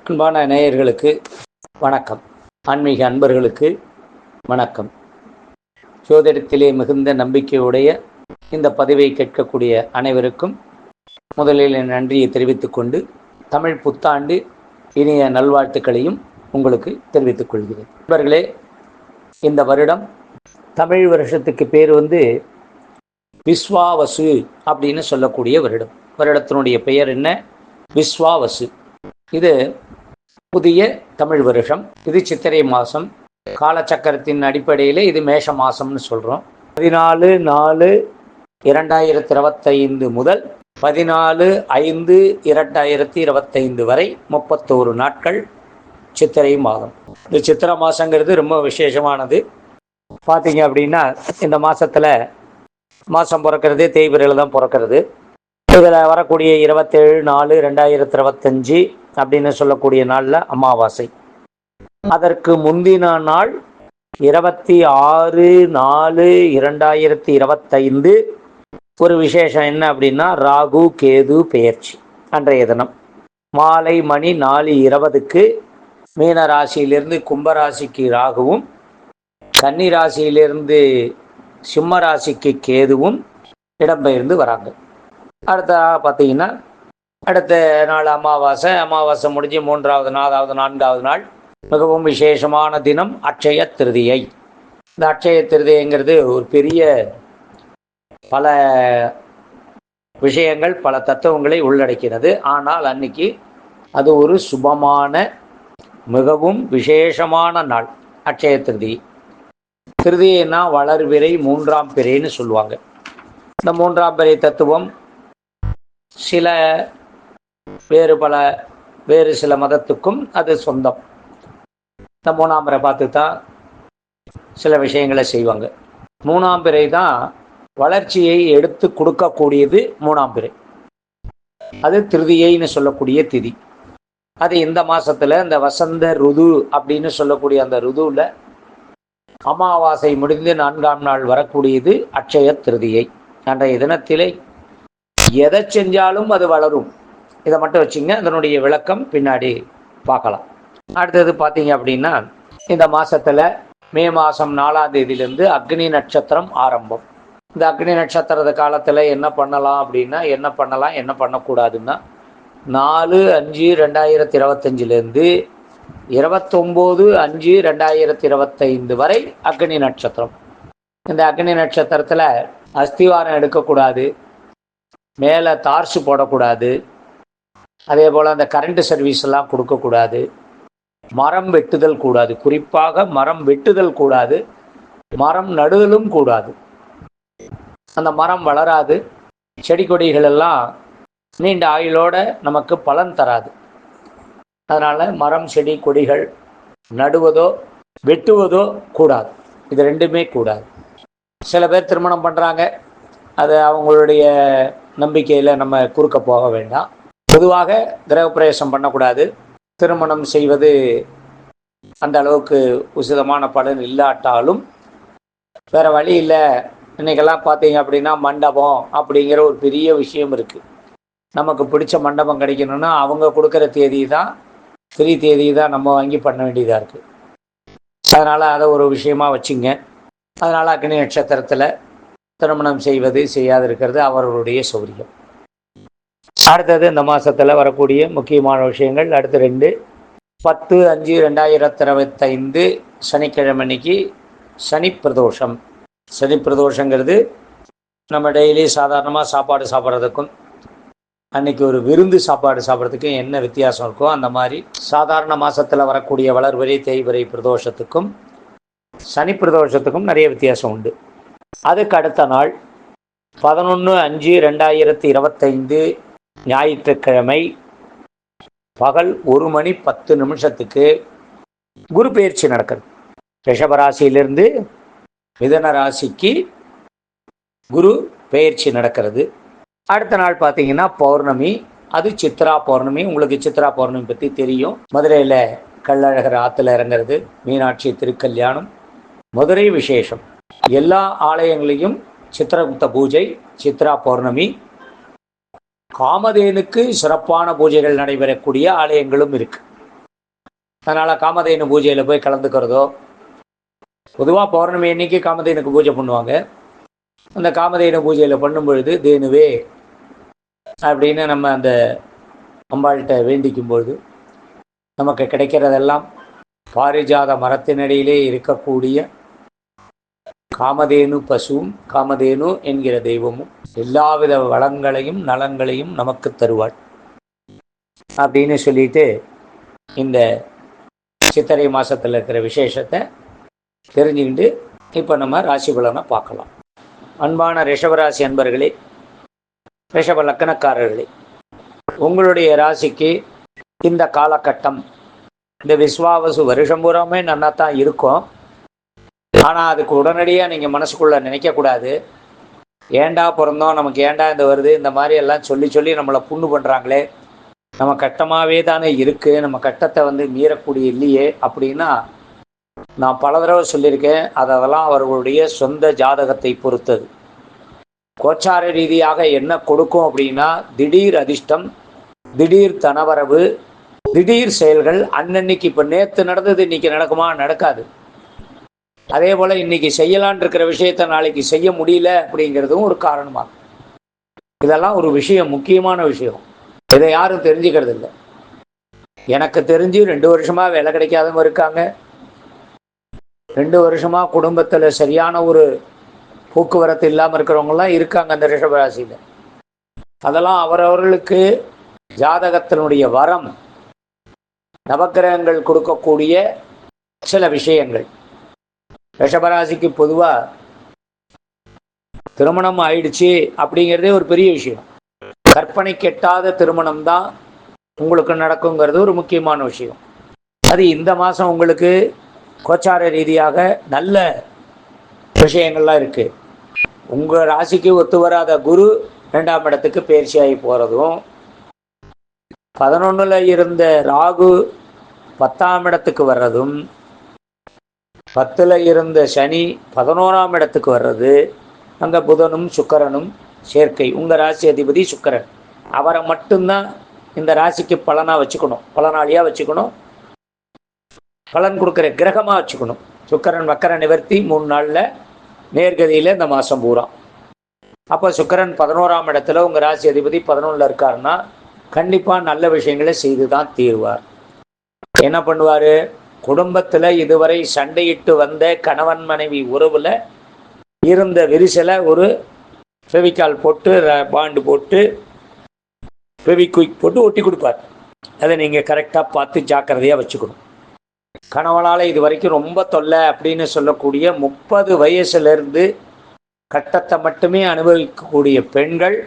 அன்பான நேயர்களுக்கு வணக்கம். ஆன்மீக அன்பர்களுக்கு வணக்கம். ஜோதிடத்திலே மிகுந்த நம்பிக்கையுடைய இந்த பதிவை கேட்கக்கூடிய அனைவருக்கும் முதலில் என் நன்றியை தெரிவித்துக் கொண்டு தமிழ் புத்தாண்டு இனிய நல்வாழ்த்துக்களையும் உங்களுக்கு தெரிவித்துக் கொள்கிறேன். நண்பர்களே, இந்த வருடம் தமிழ் வருஷத்துக்கு பேர் விஸ்வாவசு அப்படின்னு சொல்லக்கூடிய வருடம். வருடத்தினுடைய பெயர் என்ன? விஸ்வாவசு. இது புதிய தமிழ் வருஷம். இது சித்திரை மாதம். காலச்சக்கரத்தின் அடிப்படையில் இது மேஷ மாதம்னு சொல்கிறோம். 14/4/2025 முதல் 14/5/2025 வரை 31 நாட்கள் சித்திரை மாதம். இந்த சித்திரை மாதங்கிறது ரொம்ப விசேஷமானது. பார்த்தீங்க அப்படின்னா இந்த மாதத்தில் மாதம் பிறக்கிறதே தேய்பிரையில் தான் பிறக்கிறது. இதில் வரக்கூடிய 27/4/2025 அப்படின்னு சொல்லக்கூடிய நாளில் அமாவாசை. அதற்கு முந்தின நாள் 26/4/2025 ஒரு விசேஷம் என்ன அப்படின்னா ராகு கேது பெயர்ச்சி. அன்றைய தினம் மாலை மணி 4:20க்கு மீன ராசியிலிருந்து கும்பராசிக்கு ராகுவும், கன்னி ராசியிலிருந்து சிம்ம ராசிக்கு கேதுவும் இடம்பெயர்ந்து வராங்க. அடுத்த பார்த்தீங்கன்னா அடுத்த நாள் அமாவாசை. அமாவாசை முடிஞ்சு 3வது 4வது 4வது நாள் மிகவும் விசேஷமான தினம் அட்சய திருதியை. இந்த அட்சய திருதியைங்கிறது ஒரு பெரிய பல விஷயங்கள், பல தத்துவங்களை உள்ளடக்கிறது. ஆனால் அன்னைக்கு அது ஒரு சுபமான மிகவும் விசேஷமான நாள் அட்சய திருதியை. திருதியைனா வளர்விரை 3ஆம் பிறைன்னு சொல்லுவாங்க. இந்த 3ஆம் பிறை தத்துவம் வேறு சில மதத்துக்கும் அது சொந்தம். இந்த 3ஆம் பிறை பார்த்து தான் சில விஷயங்களை செய்வாங்க. 3ஆம் பிறை தான் வளர்ச்சியை எடுத்து கொடுக்கக்கூடியது. 3ஆம் பிறை அது திருதியைன்னு சொல்லக்கூடிய திதி. அது இந்த மாசத்துல இந்த வசந்த ருது அப்படின்னு சொல்லக்கூடிய அந்த ருதுவில் அமாவாசை முடிந்து 4ஆம் நாள் வரக்கூடியது அட்சய திருதியை. அன்றைய தினத்திலே எதை செஞ்சாலும் அது வளரும். இதை மட்டும் வச்சுங்க, அதனுடைய விளக்கம் பின்னாடி பார்க்கலாம். அடுத்தது பார்த்தீங்க அப்படின்னா இந்த மாதத்தில் மே மாதம் 4ஆம் தேதியிலேருந்து அக்னி நட்சத்திரம் ஆரம்பம். இந்த அக்னி நட்சத்திர காலத்தில் என்ன பண்ணலாம் அப்படின்னா என்ன பண்ணக்கூடாதுன்னா 4/5/2025 29/5/2025 வரை அக்னி நட்சத்திரம். இந்த அக்னி நட்சத்திரத்தில் அஸ்திவாரம் எடுக்கக்கூடாது, மேலே தார்சு போடக்கூடாது, அதே போல் அந்த கரண்ட் சர்வீஸ் எல்லாம் கொடுக்கக்கூடாது, மரம் வெட்டுதல் கூடாது. குறிப்பாக மரம் வெட்டுதல் கூடாது, மரம் நடுதலும் கூடாது. அந்த மரம் வளராது, செடி கொடிகள் எல்லாம் நீண்ட ஆயுளோட நமக்கு பலன் தராது. அதனால் மரம் செடி கொடிகள் நடுவதோ வெட்டுவதோ கூடாது. இது ரெண்டுமே கூடாது. சில பேர் திருமணம் பண்ணுறாங்க, அது அவங்களுடைய நம்பிக்கையில் நம்ம குறுக்க போக வேண்டாம். பொதுவாக கிரகப்பிரவேசம் பண்ணக்கூடாது. திருமணம் செய்வது அந்த அளவுக்கு உசிதமான பலன் இல்லாட்டாலும் வேறு வழி இல்லை. இன்றைக்கெல்லாம் பார்த்தீங்க அப்படின்னா மண்டபம் அப்படிங்கிற ஒரு பெரிய விஷயம் இருக்குது. நமக்கு பிடிச்ச மண்டபம் கிடைக்கணும்னா அவங்க கொடுக்குற தேதி தான், ஃப்ரீ தேதி தான் நம்ம வாங்கி பண்ண வேண்டியதாக இருக்குது. அதனால் அதை ஒரு விஷயமாக வச்சுங்க. அதனால் அக்னி நட்சத்திரத்தில் திருமணம் செய்வது செய்யாது இருக்கிறது அவர்களுடைய சௌரியம். அடுத்தது இந்த மாதத்தில் வரக்கூடிய முக்கியமான விஷயங்கள். அடுத்து 10/5/2025 சனிக்கிழமை அன்னைக்கு சனி பிரதோஷம். சனி பிரதோஷங்கிறது நம்ம டெய்லி சாதாரணமாக சாப்பாடு சாப்பிட்றதுக்கும் அன்னைக்கு ஒரு விருந்து சாப்பாடு சாப்பிட்றதுக்கும் என்ன வித்தியாசம் இருக்கோ அந்த மாதிரி சாதாரண மாதத்தில் வரக்கூடிய வளர்வரை தேய்வரை பிரதோஷத்துக்கும் சனி பிரதோஷத்துக்கும் நிறைய வித்தியாசம் உண்டு. அதுக்கு அடுத்த நாள் 11/5/2025 ஞாயிற்றுக்கிழமை பகல் 1:10 குரு பெயர்ச்சி நடக்குது. ரிஷபராசியிலிருந்து மிதுன ராசிக்கு குரு பெயர்ச்சி நடக்கிறது. அடுத்த நாள் பார்த்தீங்கன்னா பௌர்ணமி. அது சித்ரா பௌர்ணமி. உங்களுக்கு சித்ரா பௌர்ணமி பற்றி தெரியும். மதுரையில் கள்ளழகர் ஆற்றுல இறங்கிறது, மீனாட்சி திருக்கல்யாணம், மதுரை விசேஷம். எல்லா ஆலயங்களையும் சித்திரகுப்த பூஜை, சித்ரா பௌர்ணமி. காமதேனுக்கு சிறப்பான பூஜைகள் நடைபெறக்கூடிய ஆலயங்களும் இருக்கு. அதனால் காமதேனு பூஜையில் போய் கலந்துக்கிறதோ, பொதுவாக பௌர்ணமி அன்னைக்கு காமதேனுக்கு பூஜை பண்ணுவாங்க. அந்த காமதேனு பூஜையில் பண்ணும் பொழுது தேனுவே அப்படின்னு நம்ம அந்த அம்பாள்கிட்ட வேண்டிக்கும் பொழுது நமக்கு கிடைக்கிறதெல்லாம் பாரிஜாத மரத்தினடியிலே இருக்கக்கூடிய காமதேனு பசுவும் காமதேனு என்கிற தெய்வமும் எல்லாவித வளங்களையும் நலங்களையும் நமக்கு தருவாள் அப்படின்னு சொல்லிட்டு இந்த சித்திரை மாதத்தில் இருக்கிற விசேஷத்தை தெரிஞ்சுக்கிட்டு இப்போ நம்ம ராசி பலனை பார்க்கலாம். அன்பான ரிஷபராசி அன்பர்களே, ரிஷப லக்கணக்காரர்களே, உங்களுடைய ராசிக்கு இந்த காலகட்டம், இந்த விஸ்வாவசு வருஷம் பூராமே நல்லா தான் இருக்கும். ஆனால் அதுக்கு உடனடியாக நீங்கள் மனசுக்குள்ளே நினைக்கக்கூடாது, ஏண்டா பிறந்தோம், நமக்கு ஏண்டா இந்த வருது, இந்த மாதிரி எல்லாம் சொல்லி சொல்லி நம்மளை புண்ணு பண்ணுறாங்களே, நம்ம கட்டமாகவே தானே இருக்குது, நம்ம கட்டத்தை மீறக்கூடிய இல்லையே அப்படின்னா நான் பல தடவை சொல்லியிருக்கேன். அதெல்லாம் அவர்களுடைய சொந்த ஜாதகத்தை பொறுத்தது. கோச்சார ரீதியாக என்ன கொடுக்கும் அப்படின்னா, திடீர் அதிர்ஷ்டம், திடீர் தனவரவு, திடீர் செயல்கள். அன்னன்னைக்கு இப்போ நேற்று நடந்தது இன்னைக்கு நடக்குமா? நடக்காது. அதே போல் இன்னைக்கு செய்யலான் இருக்கிற விஷயத்தை நாளைக்கு செய்ய முடியல அப்படிங்கிறதும் ஒரு காரணமாகும். இதெல்லாம் ஒரு விஷயம், முக்கியமான விஷயம். இதை யாரும் தெரிஞ்சுக்கிறது இல்லை. எனக்கு தெரிஞ்சு 2 வருஷமாக வேலை கிடைக்காதவங்க இருக்காங்க. 2 வருஷமாக குடும்பத்தில் சரியான ஒரு போக்குவரத்து இல்லாமல் இருக்கிறவங்களாம் இருக்காங்க அந்த ரிஷபராசியில். அதெல்லாம் அவரவர்களுக்கு ஜாதகத்தினுடைய வரம், நவக்கிரகங்கள் கொடுக்கக்கூடிய சில விஷயங்கள். ரிஷபராசிக்கு பொதுவாக திருமணம் ஆயிடுச்சு அப்படிங்கிறதே ஒரு பெரிய விஷயம். கற்பனை கெட்டாத திருமணம் தான் உங்களுக்கு நடக்குங்கிறது ஒரு முக்கியமான விஷயம். அது இந்த மாதம் உங்களுக்கு கோச்சார ரீதியாக நல்ல விஷயங்கள்லாம் இருக்குது. உங்கள் ராசிக்கு ஒத்து வராத குரு 2ஆம் இடத்துக்கு பயிற்சியாகி போகிறதும், 11ல் இருந்த ராகு 10ஆம் இடத்துக்கு வர்றதும், 10ல் இருந்த சனி 11ஆம் இடத்துக்கு வர்றது, அங்கே புதனும் சுக்கிரனும் சேர்க்கை. உங்கள் ராசி அதிபதி சுக்கிரன், அவரை மட்டும்தான் இந்த ராசிக்கு பலனாக வச்சுக்கணும், பலனாளியாக வச்சுக்கணும், பலன் கொடுக்குற கிரகமாக வச்சுக்கணும். சுக்கிரன் வக்கர நிவர்த்தி 3 நாளில் நேர்கதியில் இந்த மாதம் பூரா. அப்போ சுக்கிரன் 11ஆம் இடத்துல உங்கள் ராசி அதிபதி 11ல் இருக்காருன்னா கண்டிப்பாக நல்ல விஷயங்களை செய்து தான் தீர்வார். என்ன பண்ணுவார்? குடும்பத்தில் இதுவரை சண்டையிட்டு வந்த கணவன் மனைவி உறவில் இருந்த விரிசலை ஒரு ஃபெவிகால் போட்டு, பாண்டு போட்டு, ஃபெவிக்விக் போட்டு ஒட்டி கொடுப்பார். அதை நீங்கள் கரெக்டாக பார்த்து ஜாக்கிரதையாக வச்சுக்கணும். கணவனால் இது வரைக்கும் ரொம்ப தொல்லை அப்படின்னு சொல்லக்கூடிய 30 வயசுலேருந்து கட்டத்தை மட்டுமே அனுபவிக்கக்கூடிய பெண்கள்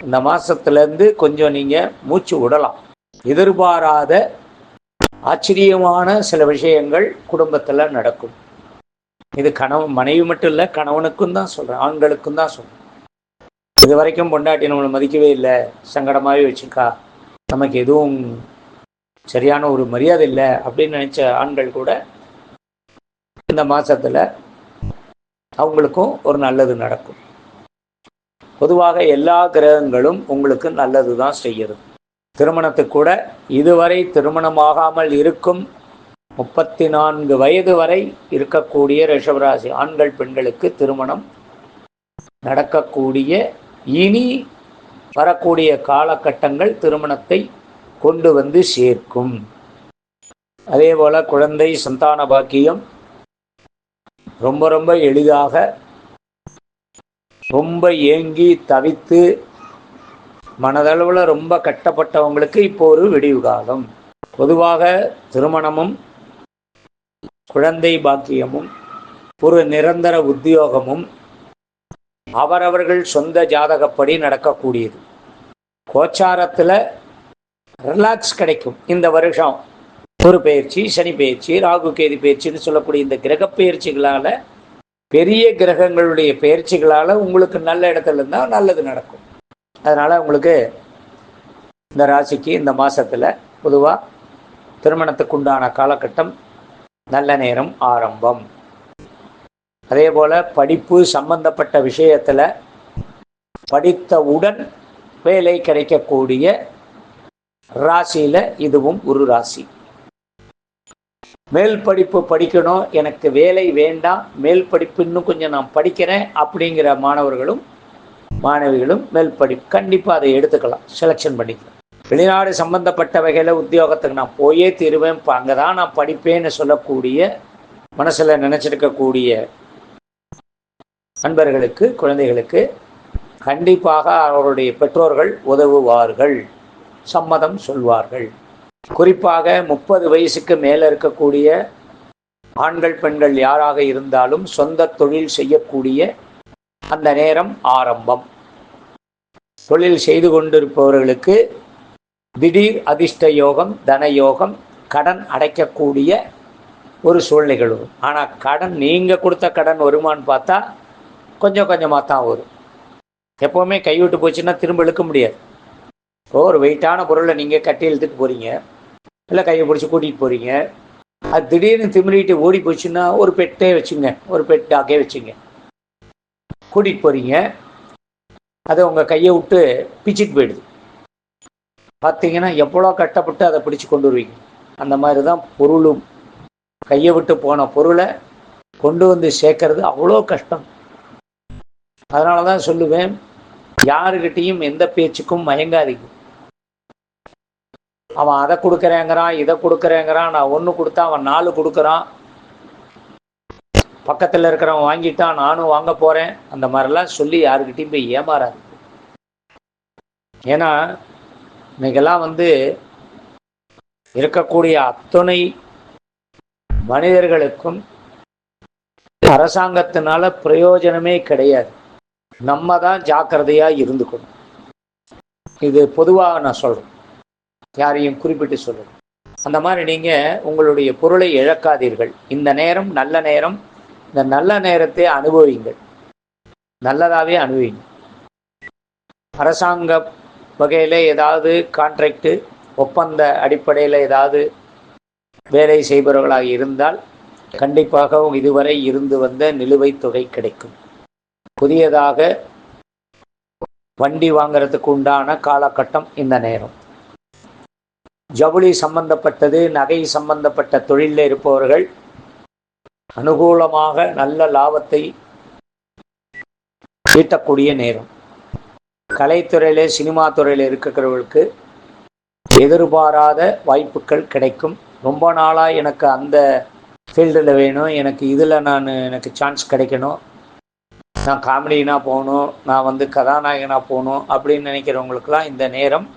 இந்த மாதத்துலேருந்து கொஞ்சம் நீங்கள் மூச்சு விடலாம். எதிர்பாராத ஆச்சரியமான சில விஷயங்கள் குடும்பத்தில் நடக்கும். இது மனைவி மட்டும் இல்லை, கணவனுக்கும் தான் சொல்கிறேன், ஆண்களுக்கும் தான் சொல்கிறேன். இது வரைக்கும் பொண்டாட்டி நம்மளை மதிக்கவே இல்லை, சங்கடமாகவே வச்சுக்கா, நமக்கு எதுவும் சரியான ஒரு மரியாதை இல்லை அப்படின்னு நினச்ச ஆண்கள் கூட இந்த மாதத்தில் அவங்களுக்கும் ஒரு நல்லது நடக்கும். பொதுவாக எல்லா கிரகங்களும் உங்களுக்கு நல்லது தான் செய்கிறது. திருமணத்துக்கு கூட இதுவரை திருமணமாகாமல் இருக்கும் 34 வயது வரை இருக்கக்கூடிய ரிஷபராசி ஆண்கள் பெண்களுக்கு திருமணம் நடக்கக்கூடிய, இனி வரக்கூடிய காலகட்டங்கள் திருமணத்தை கொண்டு வந்து சேர்க்கும். அதே போல் குழந்தை சந்தான பாக்கியம் ரொம்ப ரொம்ப எளிதாக, ரொம்ப ஏங்கி தவித்து மனதளவில் ரொம்ப கட்டப்பட்டவங்களுக்கு இப்போ ஒரு விடிவு காலம். பொதுவாக திருமணமும் குழந்தை பாக்கியமும் ஒரு நிரந்தர உத்தியோகமும் அவரவர்கள் சொந்த ஜாதகப்படி நடக்கக்கூடியது. கோச்சாரத்தில் ரிலாக்ஸ் கிடைக்கும். இந்த வருஷம் ஒரு பயிற்சி, சனி பயிற்சி, ராகு கேது பயிற்சின்னு சொல்லக்கூடிய இந்த கிரக பயிற்சிகளால், பெரிய கிரகங்களுடைய பயிற்சிகளால் உங்களுக்கு நல்ல இடத்துல இருந்தால் நல்லது நடக்கும். அதனால் உங்களுக்கு இந்த ராசிக்கு இந்த மாதத்தில் பொதுவாக திருமணத்துக்குண்டான காலகட்டம், நல்ல நேரம் ஆரம்பம். அதே போல் படிப்பு சம்பந்தப்பட்ட விஷயத்தில் படித்தவுடன் வேலை கிடைக்கக்கூடிய ராசியில் இதுவும் ஒரு ராசி. மேல் படிப்பு படிக்கணும், எனக்கு வேலை வேண்டாம், மேல் படிப்பு இன்னும் கொஞ்சம் நான் படிக்கிறேன் அப்படிங்கிற மாணவர்களும் மாணவிகளும் மேல் படிப்பு கண்டிப்பாக அதை எடுத்துக்கலாம், செலெக்ஷன் பண்ணிக்கலாம். வெளிநாடு சம்பந்தப்பட்ட வகையில் உத்தியோகத்துக்கு நான் போயே தீருவேன், இப்போ அங்கே தான் நான் படிப்பேன்னு சொல்லக்கூடிய மனசில் நினச்சிருக்கக்கூடிய நண்பர்களுக்கு, குழந்தைகளுக்கு கண்டிப்பாக அவருடைய பெற்றோர்கள் உதவுவார்கள், சம்மதம் சொல்வார்கள். குறிப்பாக 30 வயசுக்கு மேலே இருக்கக்கூடிய ஆண்கள் பெண்கள் யாராக இருந்தாலும் சொந்த தொழில் செய்யக்கூடிய அந்த நேரம் ஆரம்பம். தொழில் செய்து கொண்டிருப்பவர்களுக்கு திடீர் அதிர்ஷ்ட யோகம், தன யோகம், கடன் அடைக்கக்கூடிய ஒரு சூழ்நிலைகள் வரும். ஆனால் கடன் நீங்கள் கொடுத்த கடன் வருமானு பார்த்தா கொஞ்சம் கொஞ்சமாக தான் வரும். எப்போவுமே கைவிட்டு போச்சுன்னா திரும்ப இழுக்க முடியாது. ஒரு வெயிட்டான பொருளை நீங்கள் கட்டி இழுத்துட்டு போகிறீங்க, இல்லை கையை பிடிச்சி கூட்டிகிட்டு போகிறீங்க, அது திடீர்னு திமிரிட்டு ஓடி போச்சுன்னா ஒரு பெட்டே வச்சுங்க, ஒரு பெட் டாக்கே வச்சுங்க, கூட்டிகிட்டு போகிறீங்க, அதை உங்கள் கையை விட்டு பிச்சுட்டு போயிடுது. பார்த்தீங்கன்னா எவ்வளோ கட்டப்பட்டு அதை பிடிச்சி கொண்டு வருவீங்க. அந்த மாதிரி தான் பொருளும், கையை விட்டு போன பொருளை கொண்டு வந்து சேர்க்கறது அவ்வளோ கஷ்டம். அதனால தான் சொல்லுவேன், யாருக்கிட்டையும் எந்த பேச்சுக்கும் மயங்காதீங்க. அவன் அதை கொடுக்குறேங்கிறான், இதை கொடுக்குறேங்கிறான், நான் 1 கொடுத்தா அவன் 4 கொடுக்குறான், பக்கத்தில் இருக்கிறவன் வாங்கிட்டான் நானும் வாங்க போகிறேன், அந்த மாதிரிலாம் சொல்லி யாருக்கிட்டையும் போய் ஏமாறாது. ஏன்னா இன்னைக்கெல்லாம் இருக்கக்கூடிய அத்தனை மனிதர்களுக்கும் அரசாங்கத்தினால பிரயோஜனமே கிடையாது. நம்ம தான் ஜாக்கிரதையாக இருந்துக்கணும். இது பொதுவாக நான் சொல்கிறேன், யாரையும் குறிப்பிட்டு சொல்லுங்கள். அந்த மாதிரி நீங்கள் உங்களுடைய பொருளை இழக்காதீர்கள். இந்த நேரம் நல்ல நேரம், இந்த நல்ல நேரத்தை அனுபவிங்கள், நல்லதாகவே அனுபவிங்க. அரசாங்க வகையில் ஏதாவது கான்ட்ராக்டு ஒப்பந்த அடிப்படையில் ஏதாவது வேலை செய்பவர்களாக இருந்தால் கண்டிப்பாக இதுவரை இருந்து வந்த நிலுவைத் தொகை கிடைக்கும். புதியதாக வண்டி வாங்கிறதுக்கு உண்டான காலகட்டம் இந்த நேரம். ஜவுளி சம்பந்தப்பட்டது, நகை சம்பந்தப்பட்ட தொழிலில் இருப்பவர்கள் அனுகூலமாக நல்ல லாபத்தை ஈட்டக்கூடிய நேரம். கலைத்துறையில், சினிமா துறையில் இருக்கிறவர்களுக்கு எதிர்பாராத வாய்ப்புகள் கிடைக்கும். ரொம்ப நாளாக எனக்கு அந்த ஃபீல்டில் வேணும், எனக்கு இதில் எனக்கு சான்ஸ் கிடைக்கணும், நான் காமெடினா போகணும், நான் கதாநாயகனாக போகணும் அப்படின்னு நினைக்கிறவங்களுக்கெல்லாம் இந்த நேரம்,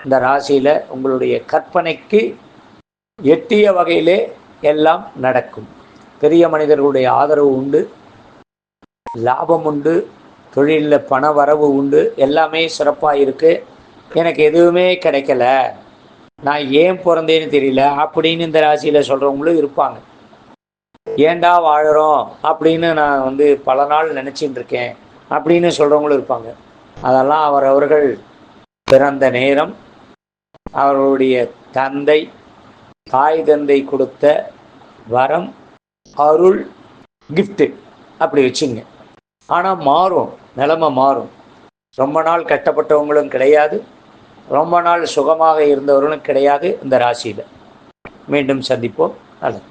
இந்த ராசியில் உங்களுடைய கற்பனைக்கு எட்டிய வகையிலே எல்லாம் நடக்கும். பெரிய மனிதர்களுடைய ஆதரவு உண்டு, லாபம் உண்டு, தொழிலில் பண வரவு உண்டு, எல்லாமே சிறப்பாக இருக்குது. எனக்கு எதுவுமே கிடைக்கல, நான் ஏன் பிறந்தேன்னு தெரியல அப்படின்னு இந்த ராசியில் சொல்கிறவங்களும் இருப்பாங்க. ஏண்டா வாழறோம் அப்படின்னு நான் பல நாள் நினச்சிட்டு இருக்கேன் அப்படின்னு சொல்கிறவங்களும் இருப்பாங்க. அதெல்லாம் அவர்கள் பிறந்த நேரம், அவர்களுடைய தந்தை, தாய் தந்தை கொடுத்த வரம், அருள், கிஃப்ட்டு அப்படி வச்சுங்க. ஆனால் மாறும், நிலைமை மாறும். ரொம்ப நாள் கஷ்டப்பட்டவங்களும் கிடையாது, ரொம்ப நாள் சுகமாக இருந்தவர்களும் கிடையாது இந்த ராசியில். மீண்டும் சந்திப்போம். நல்லது.